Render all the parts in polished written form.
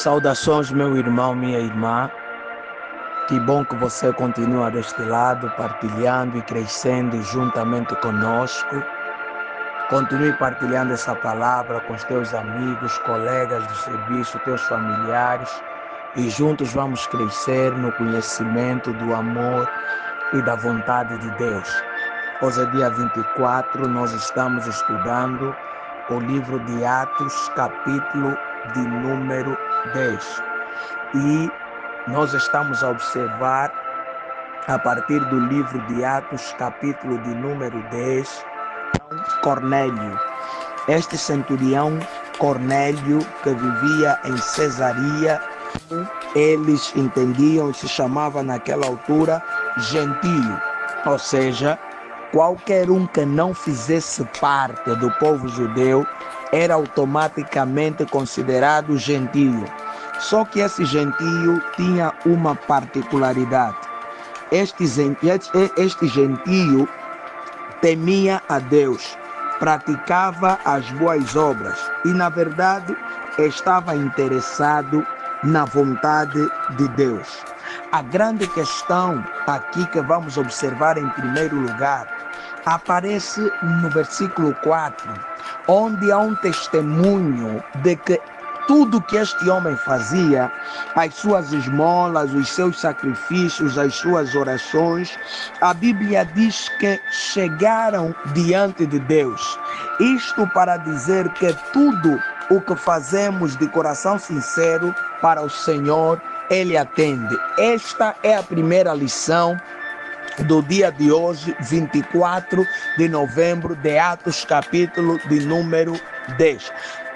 Saudações, meu irmão, minha irmã. Que bom que você continua deste lado, partilhando e crescendo juntamente conosco. Continue partilhando essa palavra com os teus amigos, colegas do serviço, teus familiares. E juntos vamos crescer no conhecimento do amor e da vontade de Deus. Hoje é dia 24, nós estamos estudando o livro de Atos, capítulo de número 10. E nós estamos a observar, a partir do livro de Atos, capítulo de número 10, Cornélio. Este centurião Cornélio, que vivia em Cesaria, eles entendiam e se chamava naquela altura gentio, ou seja, qualquer um que não fizesse parte do povo judeu era automaticamente considerado gentio. Só que esse gentio tinha uma particularidade. Este gentio temia a Deus, praticava as boas obras e, na verdade, estava interessado na vontade de Deus. A grande questão aqui que vamos observar em primeiro lugar aparece no versículo 4, onde há um testemunho de que tudo que este homem fazia, as suas esmolas, os seus sacrifícios, as suas orações, a Bíblia diz que chegaram diante de Deus. Isto para dizer que tudo o que fazemos de coração sincero para o Senhor, Ele atende. Esta é a primeira lição do dia de hoje, 24 de novembro, de Atos, capítulo de número 10.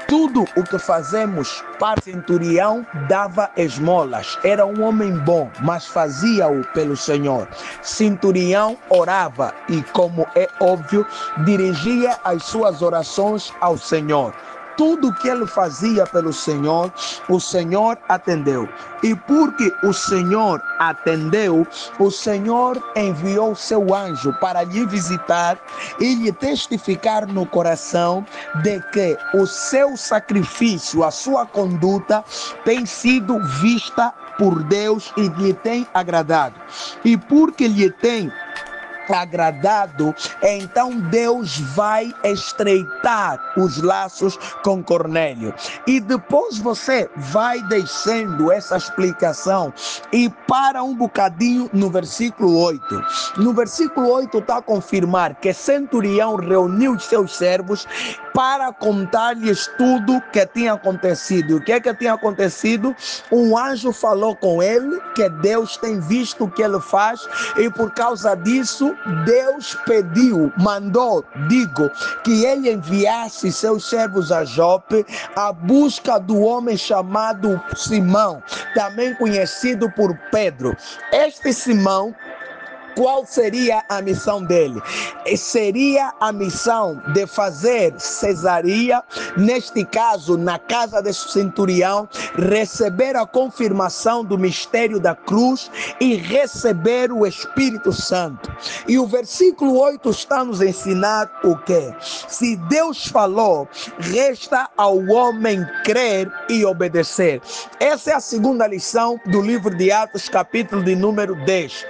Tudo o que fazemos para o centurião dava esmolas. Era um homem bom, mas fazia-o pelo Senhor. Centurião orava e, como é óbvio, dirigia as suas orações ao Senhor. Tudo que ele fazia pelo Senhor, o Senhor atendeu. E porque o Senhor atendeu, o Senhor enviou seu anjo para lhe visitar e lhe testificar no coração de que o seu sacrifício, a sua conduta tem sido vista por Deus e lhe tem agradado. E porque lhe tem agradado, então Deus vai estreitar os laços com Cornélio. E depois você vai descendo essa explicação e para um bocadinho no versículo 8. No versículo 8 está a confirmar que centurião reuniu os seus servos para contar-lhes tudo que tinha acontecido. O que é que tinha acontecido? Um anjo falou com ele que Deus tem visto o que ele faz e por causa disso Deus mandou, que ele enviasse seus servos a Jope à busca do homem chamado Simão, também conhecido por Pedro. Este Simão, qual seria a missão dele? Seria a missão de fazer Cesaria, neste caso, na casa desse centurião, receber a confirmação do mistério da cruz e receber o Espírito Santo. E o versículo 8 está nos ensinar o quê? Se Deus falou, resta ao homem crer e obedecer. Essa é a segunda lição do livro de Atos, capítulo de número 10.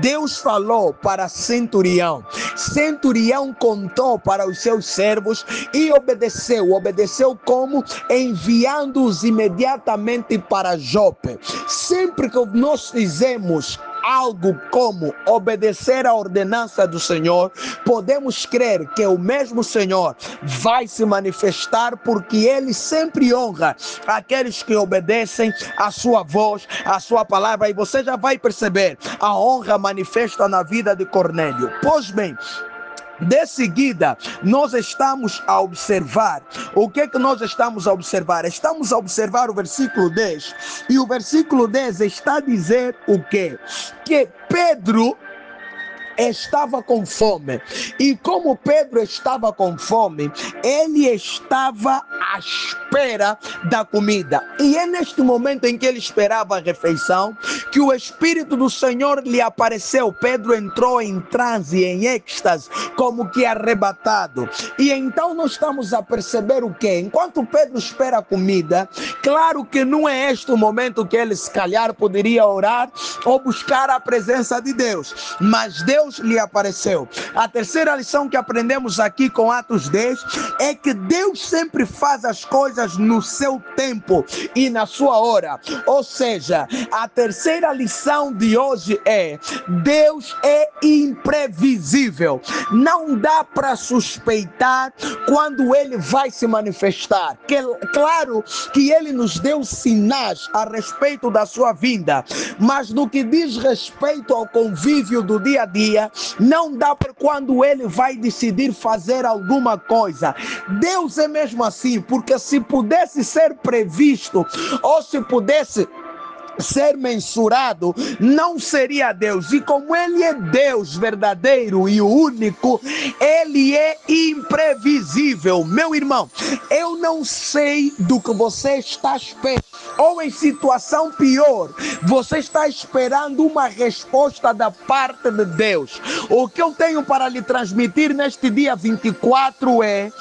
Deus falou para centurião. Centurião contou para os seus servos e obedeceu. Obedeceu como? Enviando-os imediatamente para Jope. Sempre que nós fizemos algo como obedecer à ordenança do Senhor, podemos crer que o mesmo Senhor vai se manifestar, porque Ele sempre honra aqueles que obedecem à sua voz, à sua palavra, e você já vai perceber a honra manifesta na vida de Cornélio. Pois bem, de seguida, nós estamos a observar. O que é que nós estamos a observar? Estamos a observar o versículo 10. E o versículo 10 está a dizer o quê? Que Pedro estava com fome. E como Pedro estava com fome, ele estava à espera da comida. E é neste momento em que ele esperava a refeição que o Espírito do Senhor lhe apareceu. Pedro entrou em transe, em êxtase, como que arrebatado. E então nós estamos a perceber o quê? Enquanto Pedro espera a comida, claro que não é este o momento que ele se calhar poderia orar ou buscar a presença de Deus, mas Deus lhe apareceu. A terceira lição que aprendemos aqui com Atos 10 é que Deus sempre faz as coisas no seu tempo e na sua hora. Ou seja, a terceira lição de hoje é: Deus é imprevisível. Não dá para suspeitar quando ele vai se manifestar. Claro que ele nos deu sinais a respeito da sua vinda, mas no que diz respeito ao convívio do dia a dia, não dá para quando ele vai decidir fazer alguma coisa. Deus é mesmo assim, porque se pudesse ser previsto ou se pudesse ser mensurado, não seria Deus. E como ele é Deus verdadeiro e único, ele é imprevisível. Meu irmão, eu não sei do que você está esperando, ou em situação pior, você está esperando uma resposta da parte de Deus. O que eu tenho para lhe transmitir neste dia 24 é: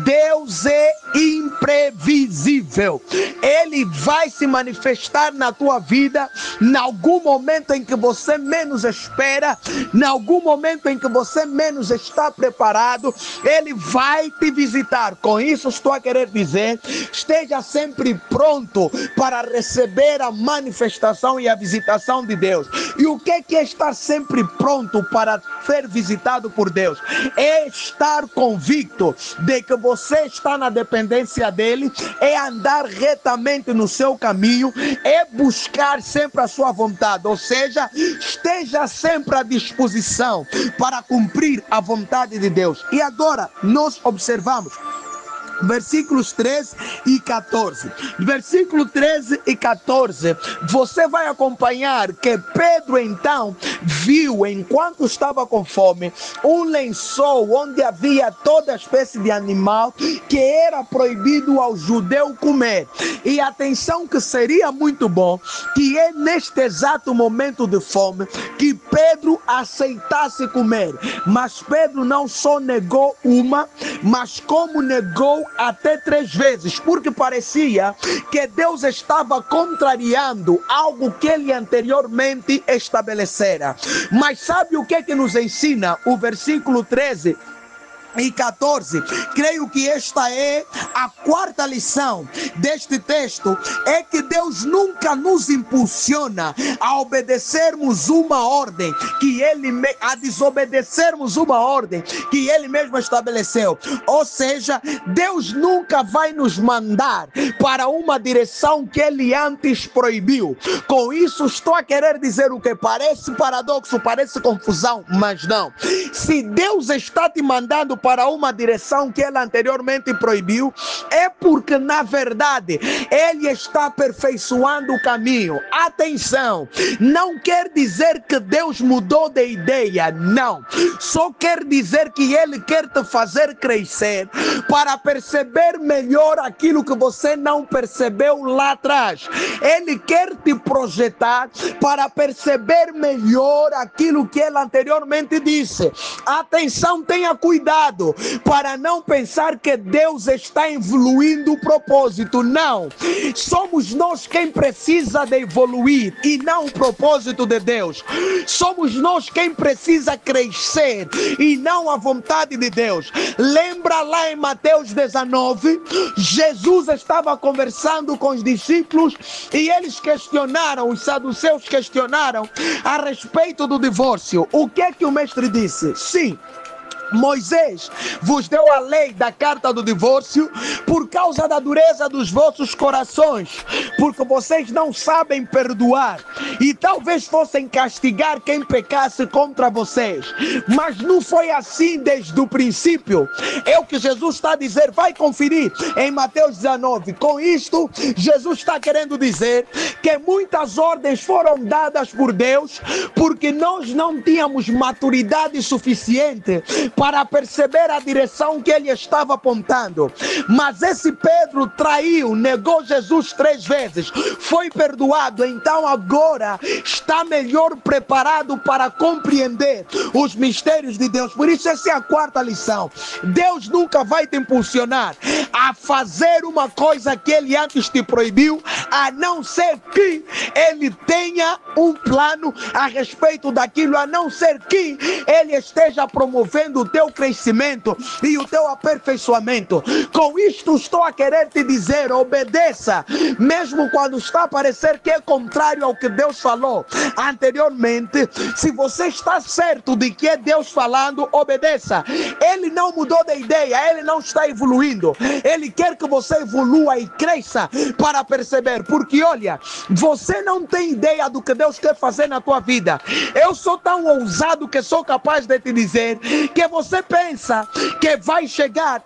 Deus é imprevisível. Ele vai se manifestar na tua vida, em algum momento em que você menos espera, em algum momento em que você menos está preparado, ele vai te visitar. Com isso estou a querer dizer: esteja sempre pronto para receber a manifestação e a visitação de Deus. E o que é estar sempre pronto para ser visitado por Deus? É estar convicto de que você está na dependência dele, é andar retamente no seu caminho, é buscar sempre a sua vontade. Ou seja, esteja sempre à disposição para cumprir a vontade de Deus. E agora nós observamos versículos 13 e 14. Versículo 13 e 14, você vai acompanhar que Pedro então viu, enquanto estava com fome, um lençol onde havia toda espécie de animal que era proibido ao judeu comer. E atenção, que seria muito bom que é neste exato momento de fome que Pedro aceitasse comer. Mas Pedro não só negou uma, mas como negou até 3 vezes, porque parecia que Deus estava contrariando algo que ele anteriormente estabelecera. Mas sabe o que é que nos ensina o versículo 13 e 14, creio que esta é a 4ª lição deste texto, é que Deus nunca nos impulsiona a obedecermos uma ordem a desobedecermos uma ordem que ele mesmo estabeleceu. Ou seja, Deus nunca vai nos mandar para uma direção que ele antes proibiu. Com isso estou a querer dizer o que parece paradoxo, parece confusão, mas não. Se Deus está te mandando para uma direção que ele anteriormente proibiu, é porque na verdade ele está aperfeiçoando o caminho. Atenção, não quer dizer que Deus mudou de ideia, não. Só quer dizer que ele quer te fazer crescer para perceber melhor aquilo que você não percebeu lá atrás. Ele quer te projetar para perceber melhor aquilo que ele anteriormente disse. Atenção, tenha cuidado para não pensar que Deus está evoluindo o propósito. Não, somos nós quem precisa de evoluir e não o propósito de Deus. Somos nós quem precisa crescer e não a vontade de Deus. Lembra lá em Mateus 19, Jesus estava conversando com os discípulos e eles questionaram, os saduceus questionaram a respeito do divórcio. O que é que o mestre disse? Sim, Moisés vos deu a lei da carta do divórcio por causa da dureza dos vossos corações, porque vocês não sabem perdoar e talvez fossem castigar quem pecasse contra vocês, mas não foi assim desde o princípio. É o que Jesus está a dizer, vai conferir em Mateus 19. Com isto, Jesus está querendo dizer que muitas ordens foram dadas por Deus porque nós não tínhamos maturidade suficiente para perceber a direção que ele estava apontando. Mas esse Pedro traiu, negou Jesus 3 vezes, foi perdoado, então agora está melhor preparado para compreender os mistérios de Deus. Por isso essa é a 4ª lição. Deus nunca vai te impulsionar a fazer uma coisa que ele antes te proibiu, a não ser que ele tenha um plano a respeito daquilo, a não ser que ele esteja promovendo o teu crescimento e o teu aperfeiçoamento. Com isto estou a querer te dizer, obedeça, mesmo quando está a parecer que é contrário ao que Deus falou anteriormente. Se você está certo de que é Deus falando, obedeça. Ele não mudou de ideia, ele não está evoluindo, ele quer que você evolua e cresça para perceber, porque olha, você não tem ideia do que Deus quer fazer na tua vida. Eu sou tão ousado que sou capaz de te dizer que você pensa que vai chegar,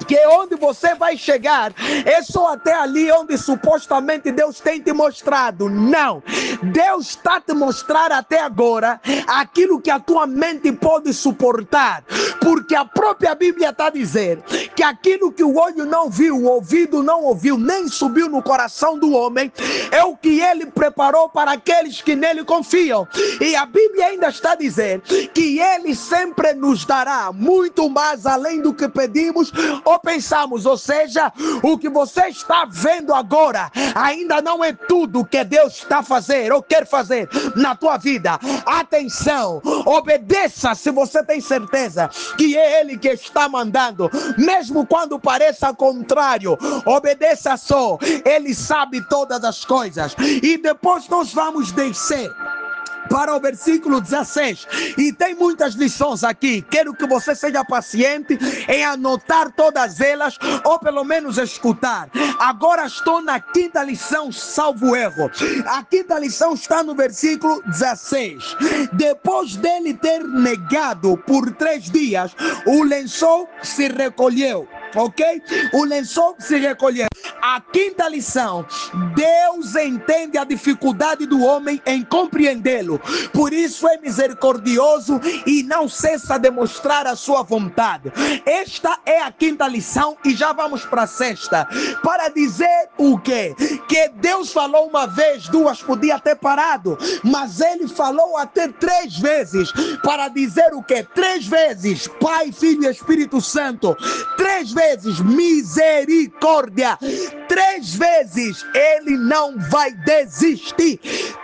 que onde você vai chegar é só até ali onde supostamente Deus tem te mostrado. Não, Deus está te mostrar até agora aquilo que a tua mente pode suportar, porque a própria Bíblia está a dizer que aquilo que o olho não viu, o ouvido não ouviu, nem subiu no coração do homem, é o que ele preparou para aqueles que nele confiam. E a Bíblia ainda está a dizer que ele sempre nos dará muito mais além do que pedimos ou pensamos. Ou seja, o que você está vendo agora ainda não é tudo que Deus está a fazer ou quer fazer na tua vida. Atenção, obedeça se você tem certeza que é ele que está mandando, mesmo quando pareça contrário. Obedeça só, ele sabe todas as coisas. E depois nós vamos descer para o versículo 16, e tem muitas lições aqui. Quero que você seja paciente em anotar todas elas, ou pelo menos escutar. Agora estou na 5ª lição, salvo erro. A 5ª lição está no versículo 16. Depois dele ter negado por 3 dias, o lençol se recolheu. Ok? O lençol se recolheu. A 5ª lição: Deus entende a dificuldade do homem em compreendê-lo, por isso é misericordioso e não cessa de mostrar a sua vontade. Esta é a 5ª lição e já vamos para a 6ª, para dizer o quê? Que Deus falou uma vez, 2 podia ter parado, mas ele falou até 3 vezes, para dizer o quê? 3 vezes Pai, Filho e Espírito Santo, 3 vezes misericórdia, 3 vezes ele não vai desistir,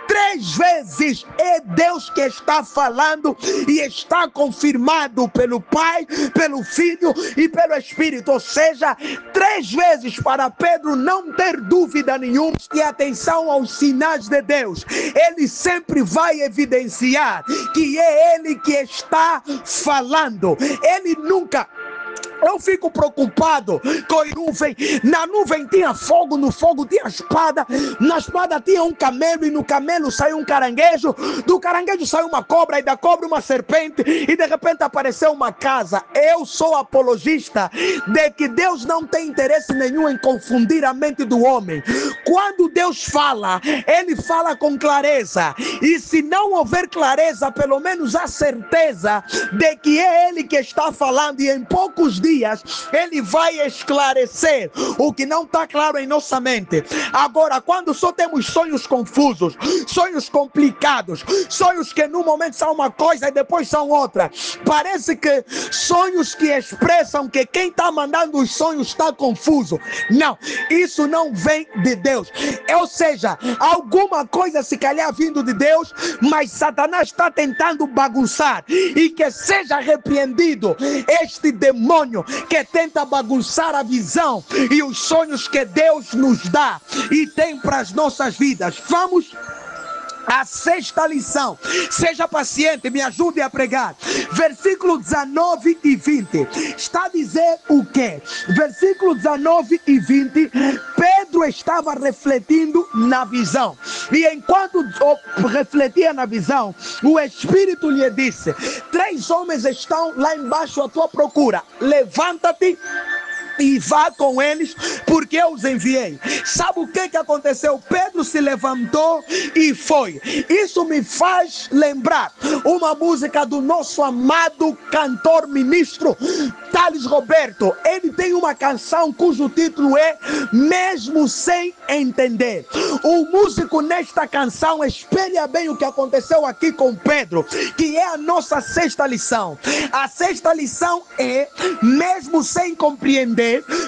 3 vezes é Deus que está falando e está confirmado pelo Pai, pelo Filho e pelo Espírito. Ou seja, 3 vezes para Pedro não ter dúvida nenhuma. E atenção aos sinais de Deus, ele sempre vai evidenciar que é ele que está falando. Ele nunca... Eu fico preocupado com a nuvem. Na nuvem tinha fogo, no fogo tinha espada, na espada tinha um camelo, e no camelo saiu um caranguejo, do caranguejo saiu uma cobra, e da cobra uma serpente, e de repente apareceu uma casa. Eu sou apologista de que Deus não tem interesse nenhum em confundir a mente do homem. Quando Deus fala, ele fala com clareza, e se não houver clareza, pelo menos a certeza de que é ele que está falando, e em poucos dias ele vai esclarecer o que não está claro em nossa mente. Agora, quando só temos sonhos confusos, sonhos complicados, sonhos que no momento são uma coisa e depois são outra, parece que sonhos que expressam que quem está mandando os sonhos está confuso. Não, isso não vem de Deus. Ou seja, alguma coisa se calhar vindo de Deus, mas Satanás está tentando bagunçar, e que seja repreendido este demônio que tenta bagunçar a visão e os sonhos que Deus nos dá e tem para as nossas vidas. Vamos A sexta lição, seja paciente, me ajude a pregar. Versículo 19 e 20, está a dizer o quê? Versículo 19 e 20, Pedro estava refletindo na visão. E enquanto refletia na visão, o Espírito lhe disse: 3 homens estão lá embaixo à tua procura. Levanta-te e vá com eles, porque eu os enviei. Sabe o que aconteceu? Pedro se levantou e foi. Isso me faz lembrar uma música do nosso amado cantor ministro Thales Roberto. Ele tem uma canção cujo título é Mesmo Sem Entender. O músico nesta canção espelha bem o que aconteceu aqui com Pedro, que é a nossa sexta lição. A sexta lição é: mesmo sem compreender,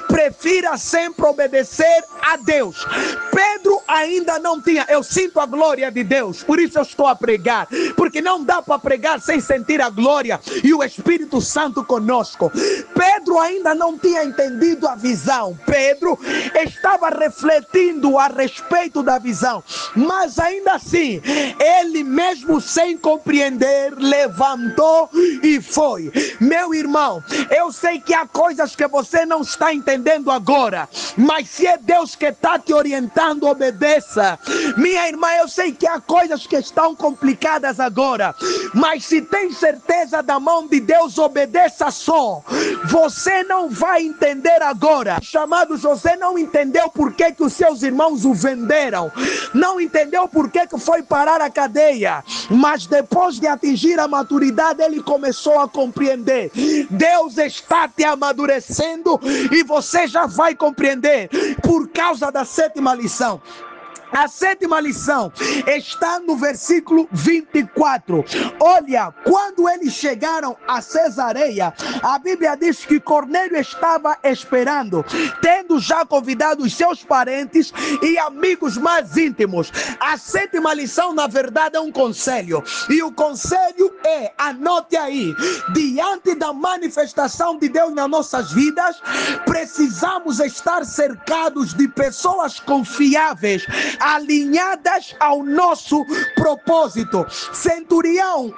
prefira sempre obedecer a Deus. Pedro ainda não tinha, eu sinto a glória de Deus, por isso eu estou a pregar, porque não dá para pregar sem sentir a glória e o Espírito Santo conosco. Pedro ainda não tinha entendido a visão. Pedro estava refletindo a respeito da visão, mas ainda assim, ele mesmo sem compreender, levantou e foi. Meu irmão, eu sei que há coisas que você não está entendendo agora, mas se é Deus que está te orientando, obedeça. Minha irmã, eu sei que há coisas que estão complicadas agora, mas se tem certeza da mão de Deus, obedeça só. Você não vai entender agora. O chamado José não entendeu por que os seus irmãos o venderam, não entendeu por que foi parar a cadeia, mas depois de atingir a maturidade, ele começou a compreender. Deus está te amadurecendo e você já vai compreender por causa da sétima lição. A sétima lição está no versículo 24. Olha, quando eles chegaram a Cesareia, a Bíblia diz que Cornélio estava esperando, tendo já convidado os seus parentes e amigos mais íntimos. A sétima lição, na verdade, é um conselho. E o conselho é, anote aí, diante da manifestação de Deus nas nossas vidas, precisamos estar cercados de pessoas confiáveis, alinhadas ao nosso propósito. Centurião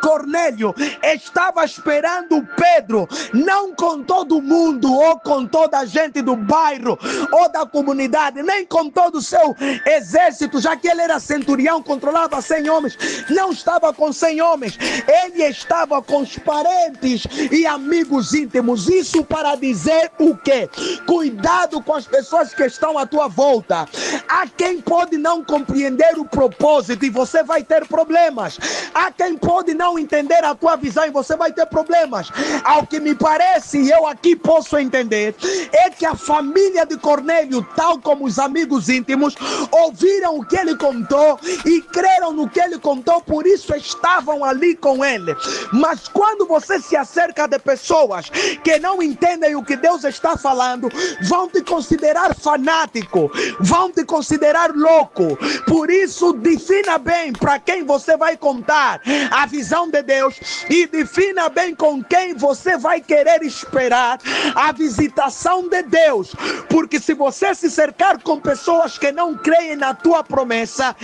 Cornélio estava esperando Pedro, não com todo mundo, ou com toda a gente do bairro, ou da comunidade, nem com todo o seu exército, já que ele era centurião, controlava 100 homens, não estava com 100 homens, ele estava com os parentes e amigos íntimos. Isso para dizer o quê? Cuidado com as pessoas que estão à tua volta. Há quem pode não compreender o propósito e você vai ter problemas. Há quem pode não entender a tua visão e você vai ter problemas. Ao que me parece, e eu aqui posso entender, é que a família de Cornélio, tal como os amigos íntimos, ouviram o que ele contou e creram no que ele contou, por isso estavam ali com ele. Mas quando você se acerca de pessoas que não entendem o que Deus está falando, vão te considerar fanático, vão te considerar louco. Por isso, defina bem para quem você vai contar a visão de Deus e defina bem com quem você vai querer esperar a visitação de Deus, porque se você se cercar com pessoas que não creem na tua promessa,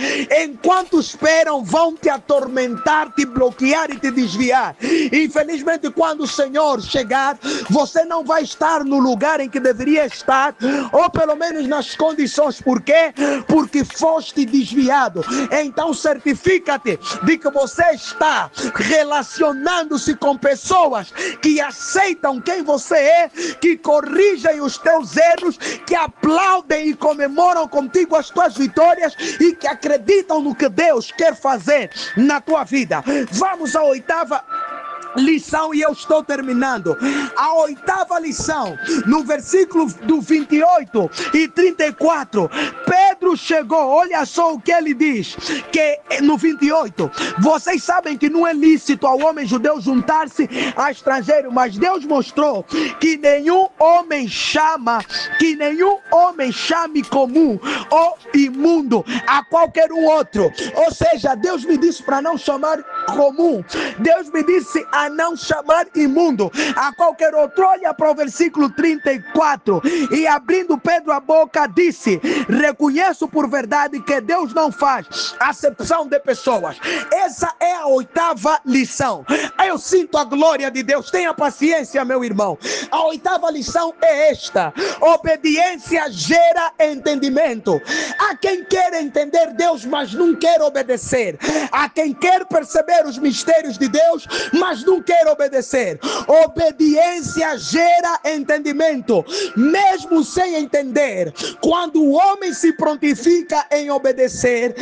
enquanto esperam, vão te atormentar, te bloquear e te desviar. Infelizmente, quando o Senhor chegar, você não vai estar no lugar em que deveria estar, ou pelo menos nas condições. Por quê? Porque foste desviado. Então certifica-te de que você está relacionando-se com pessoas que aceitam quem você é, que corrigem os teus erros, que aplaudem e comemoram contigo as tuas vitórias e que acreditam no que Deus quer fazer na tua vida. Vamos à oitava lição e eu estou terminando. A oitava lição, no versículo do 28 e 34, Pedro chegou, olha só o que ele diz, que no 28, vocês sabem que não é lícito ao homem judeu juntar-se a estrangeiro, mas Deus mostrou que nenhum homem chame comum ou imundo a qualquer um outro. Ou seja, Deus me disse para não chamar comum, Deus me disse a não chamar imundo a qualquer outro. Olha para o versículo 34. E abrindo Pedro a boca, disse: reconheço por verdade que Deus não faz acepção de pessoas. Essa é a 8ª lição. Eu sinto a glória de Deus. Tenha paciência, meu irmão. A 8ª lição é esta: obediência gera entendimento. Há quem quer entender Deus, mas não quer obedecer. Há quem quer perceber os mistérios de Deus, mas não quer obedecer. Obediência gera entendimento. Mesmo sem entender, quando o homem se prontifica em obedecer,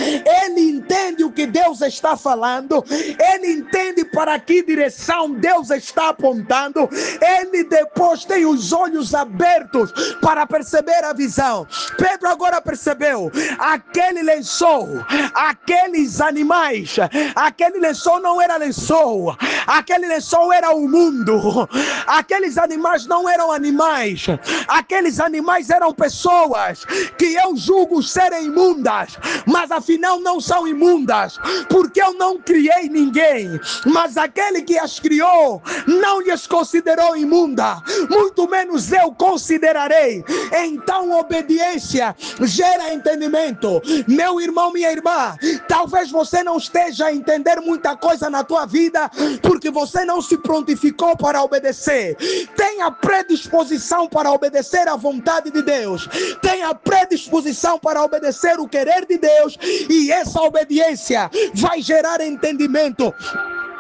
ele entende o que Deus está falando, ele entende para que direção Deus está apontando, ele depois tem os olhos abertos para perceber a visão. Pedro agora percebeu: aquele lençol, aqueles animais, aquele lençol não era lençol, aquele lençol era o mundo, aqueles animais não eram animais, aqueles animais eram pessoas que eu julgo serem imundas, mas afinal não são imundas, porque eu não criei ninguém, mas aquele que as criou não lhes considerou imunda, muito menos eu considerarei. Então obediência gera entendimento. Meu irmão, minha irmã, talvez você não esteja a entender muita coisa na tua vida porque você não se prontificou para obedecer. Tenha predisposição para obedecer à vontade de Deus, tenha predisposição para obedecer o querer de Deus, e essa obediência vai gerar entendimento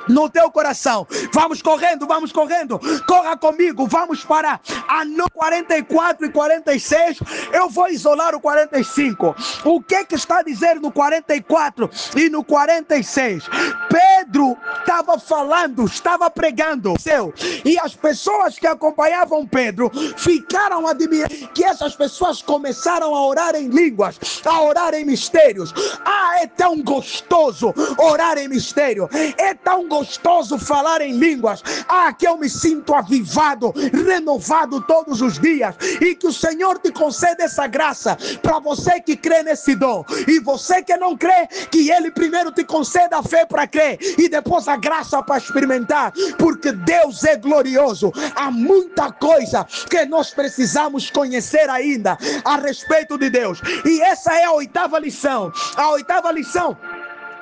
no teu coração. Vamos correndo, corra comigo, vamos para a 44 e 46, eu vou isolar o 45. O que está a dizer no 44 e no 46? Pedro estava falando, estava pregando, e as pessoas que acompanhavam Pedro ficaram admiradas, que essas pessoas começaram a orar em línguas, a orar em mistérios. É tão gostoso orar em mistério, é tão gostoso falar em línguas. Que eu me sinto avivado, renovado todos os dias, e que o Senhor te conceda essa graça para você que crê nesse dom, e você que não crê, que Ele primeiro te conceda a fé para crer e depois a graça para experimentar, porque Deus é glorioso. Há muita coisa que nós precisamos conhecer ainda a respeito de Deus, e essa é a 8ª lição. A 8ª lição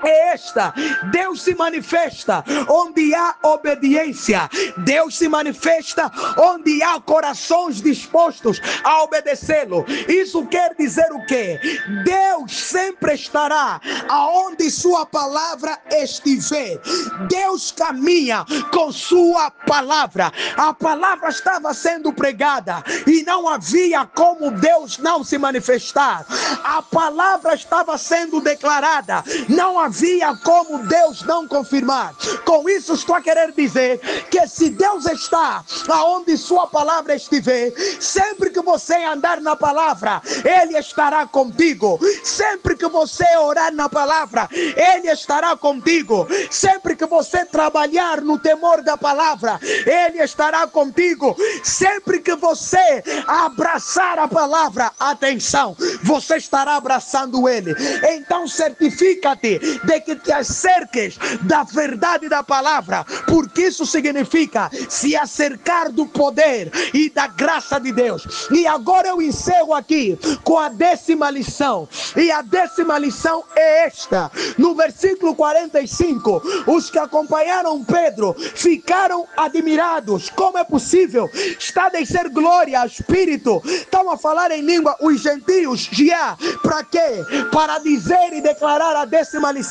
é esta: Deus se manifesta onde há obediência. Deus se manifesta onde há corações dispostos a obedecê-lo. Isso quer dizer o quê? Deus sempre estará aonde sua palavra estiver. Deus caminha com sua palavra. A palavra estava sendo pregada e não havia como Deus não se manifestar. A palavra estava sendo declarada, não havia como Deus não confirmar. Com isso estou a querer dizer que se Deus está aonde sua palavra estiver, sempre que você andar na palavra, Ele estará contigo. Sempre que você orar na palavra, Ele estará contigo. Sempre que você trabalhar no temor da palavra, Ele estará contigo. Sempre que você abraçar a palavra, atenção, você estará abraçando Ele. Então certifica-te de que te acerques da verdade da palavra, porque isso significa se acercar do poder e da graça de Deus. E agora eu encerro aqui com a 10ª lição, e a 10ª lição é esta: no versículo 45, os que acompanharam Pedro ficaram admirados. Como é possível? Está a descer glória, Espírito, estão a falar em língua os gentios já, para quê? Para dizer e declarar a 10ª lição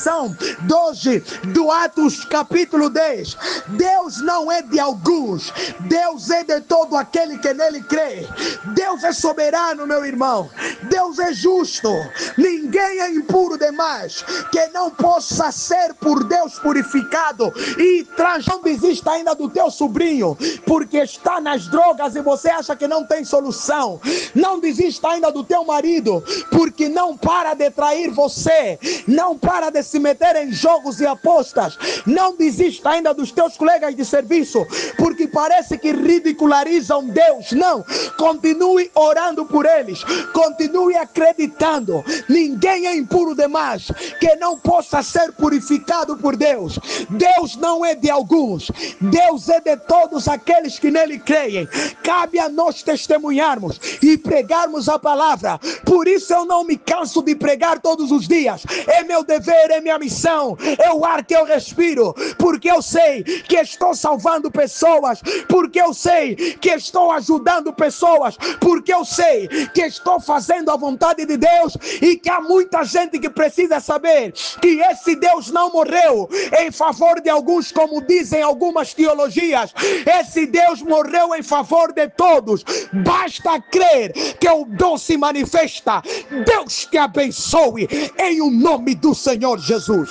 12 do Atos capítulo 10. Deus não é de alguns, Deus é de todo aquele que nele crê. Deus é soberano, meu irmão. Deus é justo. Ninguém é impuro demais que não possa ser por Deus purificado e não desista ainda do teu sobrinho porque está nas drogas e você acha que não tem solução. Não desista ainda do teu marido porque não para de trair você, não para de se meter em jogos e apostas. Não desista ainda dos teus colegas de serviço, porque parece que ridicularizam Deus. Não, continue orando por eles, continue acreditando. Ninguém é impuro demais que não possa ser purificado por Deus. Deus não é de alguns, Deus é de todos aqueles que nele creem. Cabe a nós testemunharmos e pregarmos a palavra. Por isso eu não me canso de pregar todos os dias. É meu dever, é minha missão, é o ar que eu respiro, porque eu sei que estou salvando pessoas, porque eu sei que estou ajudando pessoas, porque eu sei que estou fazendo a vontade de Deus, e que há muita gente que precisa saber que esse Deus não morreu em favor de alguns, como dizem algumas teologias. Esse Deus morreu em favor de todos. Basta crer que o dom se manifesta. Deus te abençoe em o nome do Senhor Jesus.